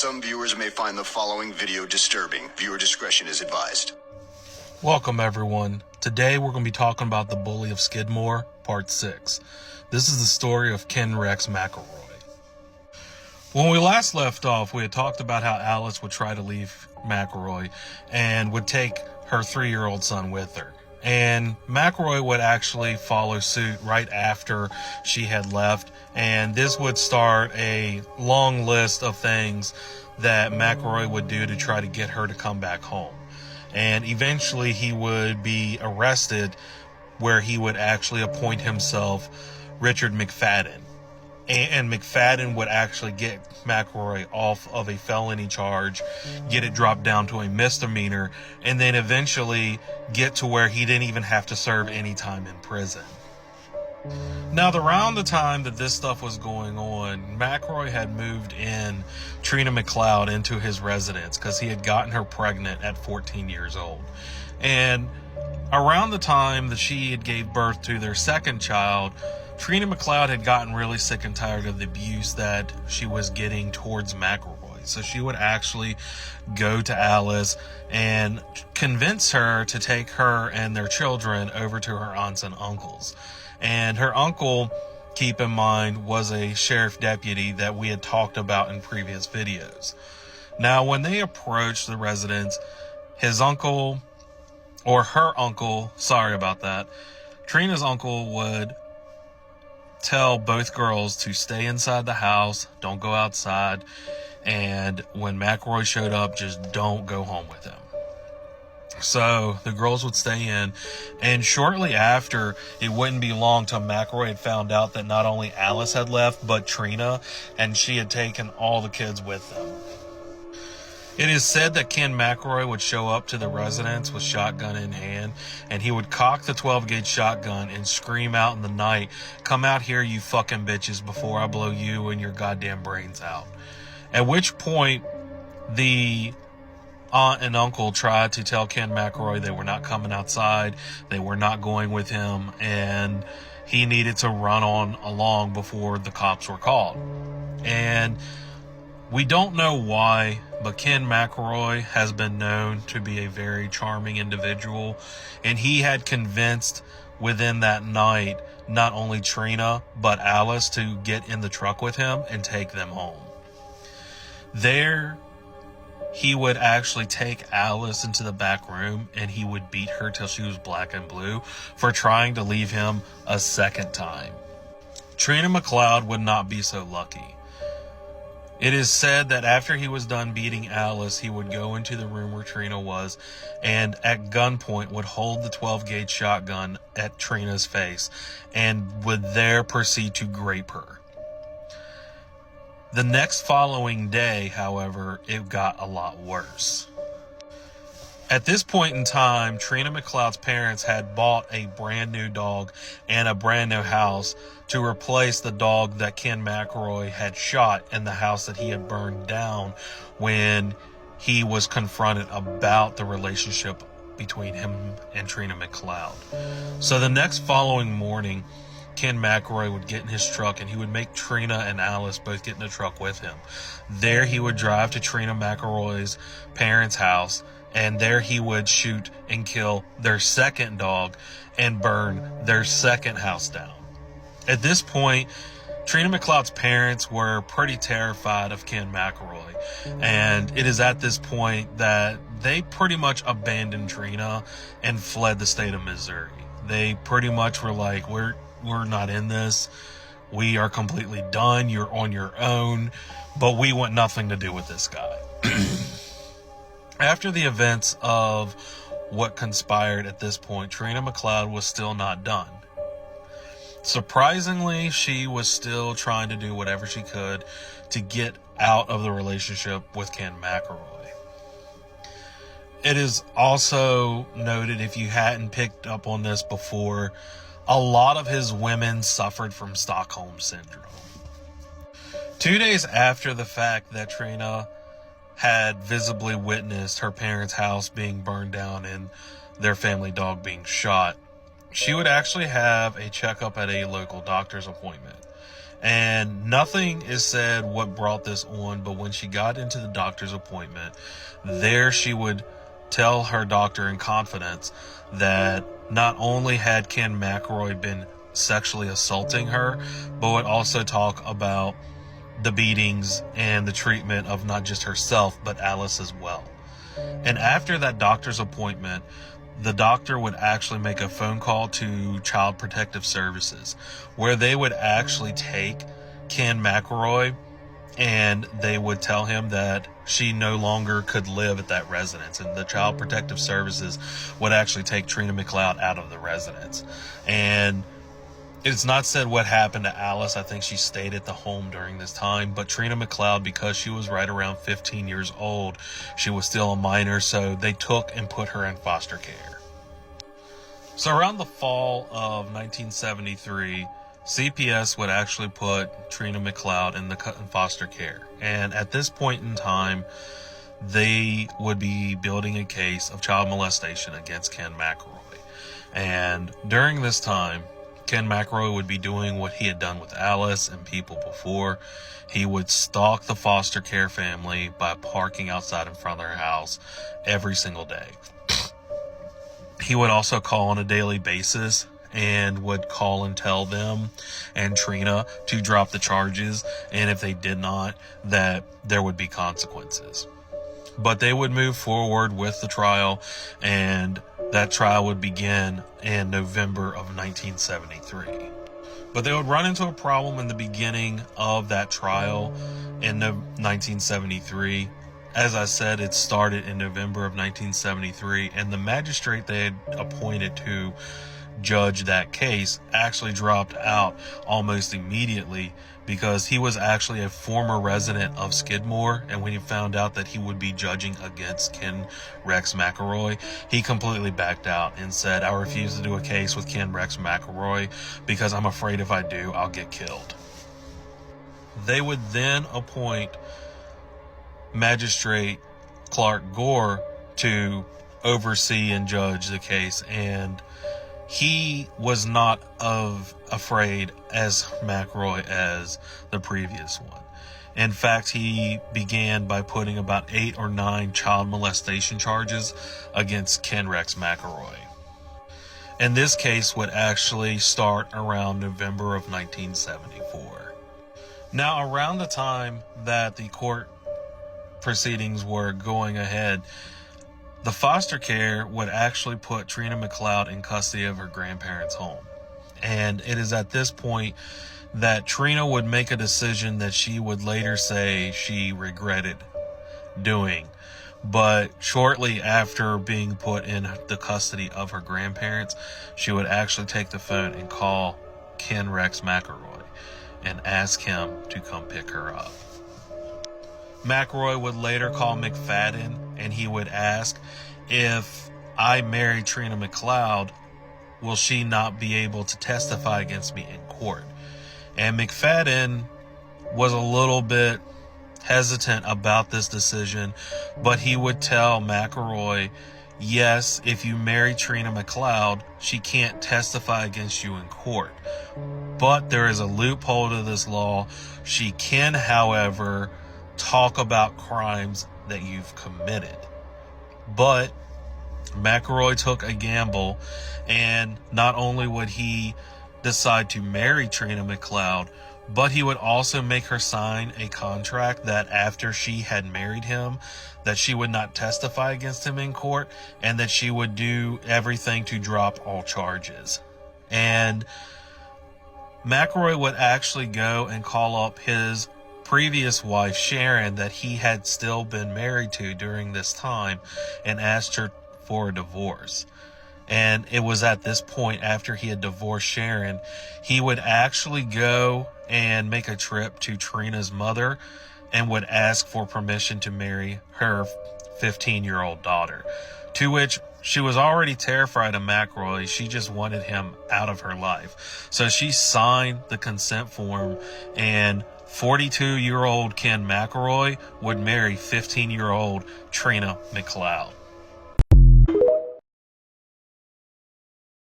Some viewers may find the following video disturbing. Viewer discretion is advised. Welcome everyone. Today we're going to be talking about The Bully of Skidmore, Part 6. This is the story of Ken Rex McElroy. When we last left off, we had talked about how Alice would try to leave McElroy and would take her 3-year-old son with her. And McElroy would actually follow suit right after she had left. And this would start a long list of things that McElroy would do to try to get her to come back home. And eventually he would be arrested, where he would actually appoint himself Richard McFadden. And McFadden would actually get McElroy off of a felony charge, get it dropped down to a misdemeanor, and then eventually get to where he didn't even have to serve any time in prison. Now, around the time that this stuff was going on, McElroy had moved in Trina McLeod into his residence because he had gotten her pregnant at 14 years old. And around the time that she had gave birth to their second child, Trina McLeod had gotten really sick and tired of the abuse that she was getting towards McElroy. So she would actually go to Alice and convince her to take her and their children over to her aunts and uncles. And her uncle, keep in mind, was a sheriff deputy that we had talked about in previous videos. Now, when they approached the residence, his uncle, or her uncle, sorry about that, Trina's uncle would tell both girls to stay inside the house, don't go outside, and when McElroy showed up, just don't go home with him. So the girls would stay in, and shortly after, it wouldn't be long till McElroy had found out that not only Alice had left, but Trina, and she had taken all the kids with them. It is said that Ken McElroy would show up to the residence with shotgun in hand, and he would cock the 12-gauge shotgun and scream out in the night, "Come out here, you fucking bitches, before I blow you and your goddamn brains out." At which point, the aunt and uncle tried to tell Ken McElroy they were not coming outside, they were not going with him, and he needed to run on along before the cops were called. And we don't know why, but Ken McElroy has been known to be a very charming individual, and he had convinced within that night not only Trina but Alice to get in the truck with him and take them home. There, he would actually take Alice into the back room and he would beat her till she was black and blue for trying to leave him a second time. Trina McLeod would not be so lucky. It is said that after he was done beating Alice, he would go into the room where Trina was and at gunpoint would hold the 12-gauge shotgun at Trina's face and would there proceed to grape her. The next following day, however, it got a lot worse. At this point in time, Trina McLeod's parents had bought a brand new dog and a brand new house to replace the dog that Ken McElroy had shot in the house that he had burned down when he was confronted about the relationship between him and Trina McLeod. So the next following morning, Ken McElroy would get in his truck and he would make Trina and Alice both get in the truck with him. There he would drive to Trina McElroy's parents' house, and there he would shoot and kill their second dog and burn their second house down. At this point, Trina McLeod's parents were pretty terrified of Ken McElroy, and it is at this point that they pretty much abandoned Trina and fled the state of Missouri. They pretty much were like, we're not in this. We are completely done. You're on your own. But we want nothing to do with this guy. After the events of what conspired at this point, Trina McLeod was still not done. Surprisingly, she was still trying to do whatever she could to get out of the relationship with Ken McElroy. It is also noted, if you hadn't picked up on this before, a lot of his women suffered from Stockholm Syndrome. 2 days after the fact that Trina had visibly witnessed her parents' house being burned down and their family dog being shot, she would actually have a checkup at a local doctor's appointment. And nothing is said what brought this on, but when she got into the doctor's appointment, there she would tell her doctor in confidence that not only had Ken McElroy been sexually assaulting her, but would also talk about the beatings and the treatment of not just herself, but Alice as well. And after that doctor's appointment, the doctor would actually make a phone call to Child Protective Services, where they would actually take Ken McElroy and they would tell him that she no longer could live at that residence. And the Child Protective Services would actually take Trina McLeod out of the residence. And it's not said what happened to Alice. I think she stayed at the home during this time. But Trina McLeod, because she was right around 15 years old, she was still a minor, so they took and put her in foster care. So around the fall of 1973, CPS would actually put Trina McLeod in foster care. And at this point in time, they would be building a case of child molestation against Ken McElroy. And during this time, Ken McElroy would be doing what he had done with Alice and people before. He would stalk the foster care family by parking outside in front of their house every single day. He would also call on a daily basis and would call and tell them and Trina to drop the charges, and if they did not, that there would be consequences. But they would move forward with the trial, and that trial would begin in November of 1973. But they would run into a problem in the beginning of that trial in 1973. As I said, it started in November of 1973, and the magistrate they had appointed to judge that case actually dropped out almost immediately because he was actually a former resident of Skidmore, and when he found out that he would be judging against Ken Rex McElroy, he completely backed out and said, "I refuse to do a case with Ken Rex McElroy because I'm afraid if I do, I'll get killed." They would then appoint Magistrate Clark Gore to oversee and judge the case, and he was not afraid as McElroy as the previous one. In fact, he began by putting about 8 or 9 child molestation charges against Ken Rex McElroy. And this case would actually start around November of 1974. Now, around the time that the court proceedings were going ahead, the foster care would actually put Trina McLeod in custody of her grandparents' home. And it is at this point that Trina would make a decision that she would later say she regretted doing. But shortly after being put in the custody of her grandparents, she would actually take the phone and call Ken Rex McElroy and ask him to come pick her up. McElroy would later call McFadden, and he would ask, "If I marry Trina McLeod, will she not be able to testify against me in court?" And McFadden was a little bit hesitant about this decision, but he would tell McElroy, "Yes, if you marry Trina McLeod, she can't testify against you in court. But there is a loophole to this law. She can, however, talk about crimes that you've committed." But McElroy took a gamble, and not only would he decide to marry Trina McLeod, but he would also make her sign a contract that after she had married him, that she would not testify against him in court, and that she would do everything to drop all charges. And McElroy would actually go and call up his previous wife, Sharon, that he had still been married to during this time, and asked her for a divorce. And it was at this point, after he had divorced Sharon, he would actually go and make a trip to Trina's mother and would ask for permission to marry her 15-year-old daughter, to which she was already terrified of McElroy. She just wanted him out of her life. So she signed the consent form, and 42-year-old Ken McElroy would marry 15-year-old Trina McLeod.